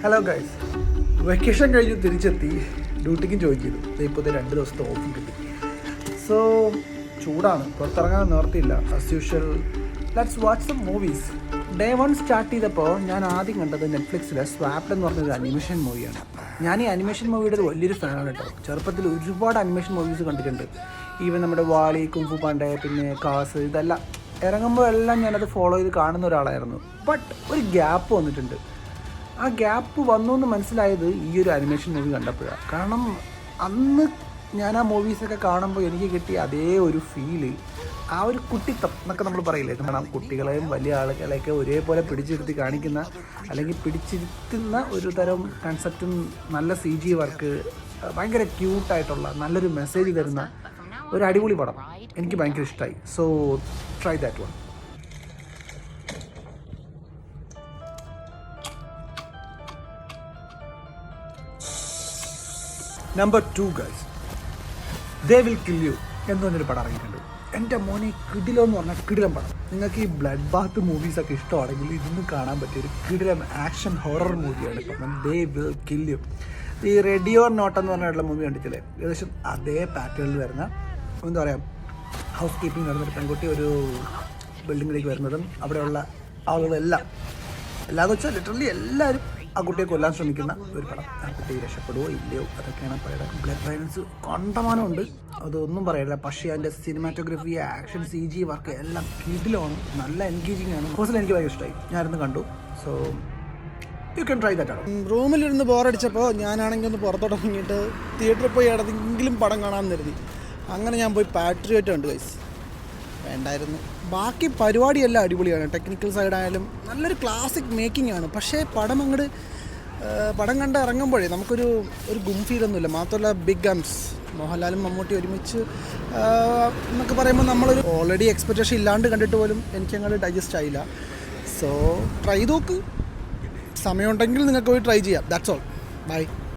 Hello guys, vacation കഴിഞ്ഞ് തിരിച്ചെത്തി. ഡ്യൂട്ടിക്കും ചോദിക്കുന്നു. ഇപ്പോൾ 2 ദിവസത്തെ ഓഫും കിട്ടി. സോ ചൂടാണ്, പുറത്തിറങ്ങാൻ നിവർത്തിയില്ല. As usual let's watch some movies. Day 1 start ചെയ്തപ്പോൾ ഞാൻ ആദ്യം കണ്ടത് നെറ്റ്ഫ്ലിക്സിലെ സ്വാപ്ഡ് എന്ന് പറഞ്ഞൊരു അനിമേഷൻ മൂവിയാണ്. ഞാൻ ഈ അനിമേഷൻ മൂവിയുടെ ഒരു വലിയൊരു ഫാനാണ് കേട്ടോ. ചെറുപ്പത്തിൽ ഒരുപാട് അനിമേഷൻ മൂവീസ് കണ്ടിട്ടുണ്ട്. ഈവൻ നമ്മുടെ വാളി, കുംഫു പാണ്ഡെ, പിന്നെ കാസ്, ഇതെല്ലാം ഇറങ്ങുമ്പോൾ എല്ലാം ഞാനത് ഫോളോ ചെയ്ത് കാണുന്ന ഒരാളായിരുന്നു. ബട്ട് ഒരു ഗ്യാപ്പ് വന്നിട്ടുണ്ട്. ആ ഗ്യാപ്പ് വന്നു എന്ന് മനസ്സിലായത് ഈ ഒരു അനിമേഷൻ മൂവി കണ്ടപ്പോഴാണ്. കാരണം അന്ന് ഞാൻ ആ മൂവീസൊക്കെ കാണുമ്പോൾ എനിക്ക് കിട്ടിയ അതേ ഒരു ഫീല്, ആ ഒരു കുട്ടിത്തം എന്നൊക്കെ നമ്മൾ പറയില്ലേ, കാരണം കുട്ടികളെയും വലിയ ആളുകളെയൊക്കെ ഒരേപോലെ പിടിച്ചിരുത്തി കാണിക്കുന്ന അല്ലെങ്കിൽ പിടിച്ചിരുത്തുന്ന ഒരു തരം കൺസെപ്റ്റും നല്ല CG വർക്ക്, ഭയങ്കര ക്യൂട്ടായിട്ടുള്ള നല്ലൊരു മെസ്സേജ് തരുന്ന ഒരു അടിപൊളി പടം. എനിക്ക് ഭയങ്കര ഇഷ്ടമായി. So try that one. Number 2 guys, they will kill you എന്ന് പറഞ്ഞൊരു പടം ഇറങ്ങിയിട്ടുണ്ട്. എൻ്റെ മോനെ കിടിലം എന്ന് പറഞ്ഞാൽ കിടിലം പടം. നിങ്ങൾക്ക് ഈ ബ്ലഡ് ബാത്ത് മൂവീസൊക്കെ ഇഷ്ടമാണെങ്കിൽ ഇതൊന്നും കാണാൻ പറ്റിയ ഒരു കിടിലം ആക്ഷൻ ഹൊറർ മൂവിയാണ് ഇപ്പം ദേ വിൽ കിൽ യു. ഈ റെഡി ഓർ നോട്ട് എന്ന് പറഞ്ഞിട്ടുള്ള മൂവി കണ്ടിട്ടില്ലേ? ഏകദേശം അതേ പാറ്റേണിൽ വരുന്ന, എന്താ പറയുക, ഹൗസ് കീപ്പിംഗ് നടന്നൊരു പെൺകുട്ടി ഒരു ബിൽഡിങ്ങിലേക്ക് വരുന്നതും അവിടെയുള്ള ആളുകളെല്ലാം എല്ലാന്ന് വെച്ചാൽ ലിറ്ററലി എല്ലാവരും ആ കുട്ടിയെ കൊല്ലാൻ ശ്രമിക്കുന്ന ഒരു പടം. ആ കുട്ടി രക്ഷപ്പെടുവോ ഇല്ലയോ അതൊക്കെയാണ് പറയുന്നത്. ബ്ലഡ് വയലൻസ് കണ്ടമാനമുണ്ട്, അതൊന്നും പറയില്ല. പക്ഷേ അതിൻ്റെ സിനിമാറ്റോഗ്രഫി, ആക്ഷൻ, CG വർക്ക് എല്ലാം കിടിലമാണ്, നല്ല എൻഗേജിങ് ആണ്. പേഴ്സണലി എനിക്ക് ഭയങ്കര ഇഷ്ടമായി. ഞാനിന്ന് കണ്ടു. So you can try that. റൂമിലിരുന്ന് ബോറടിച്ചപ്പോൾ ഞാനാണെങ്കിൽ ഒന്ന് പുറത്തോട്ട് ഇറങ്ങിയിട്ട് തിയേറ്ററിൽ പോയി ഏതെങ്കിലും പടം കാണാമെന്ന് കരുതി. അങ്ങനെ ഞാൻ പോയി പാട്രിയോട്ട് കണ്ടു ഗൈസ്. വേണ്ടായിരുന്നു. ബാക്കി പരിപാടിയെല്ലാം അടിപൊളിയാണ്. ടെക്നിക്കൽ സൈഡായാലും നല്ലൊരു ക്ലാസിക് മേക്കിംഗ് ആണ്. പക്ഷേ പടം കണ്ട് ഇറങ്ങുമ്പോഴേ നമുക്കൊരു ഗും ഫീലൊന്നുമില്ല. മാത്രമല്ല ബിഗ് ഗൺസ്, മോഹൻലാലും മമ്മൂട്ടി ഒരുമിച്ച് എന്നൊക്കെ പറയുമ്പോൾ നമ്മളൊരു ഓൾറെഡി എക്സ്പെക്റ്റേഷൻ ഇല്ലാണ്ട് കണ്ടിട്ട് പോലും എനിക്കങ്ങോട്ട് ഡൈജസ്റ്റ് ആയില്ല. സോ ട്രൈ നോക്ക്, സമയമുണ്ടെങ്കിൽ നിങ്ങൾക്ക് പോയി ട്രൈ ചെയ്യാം. That's all. ബൈ.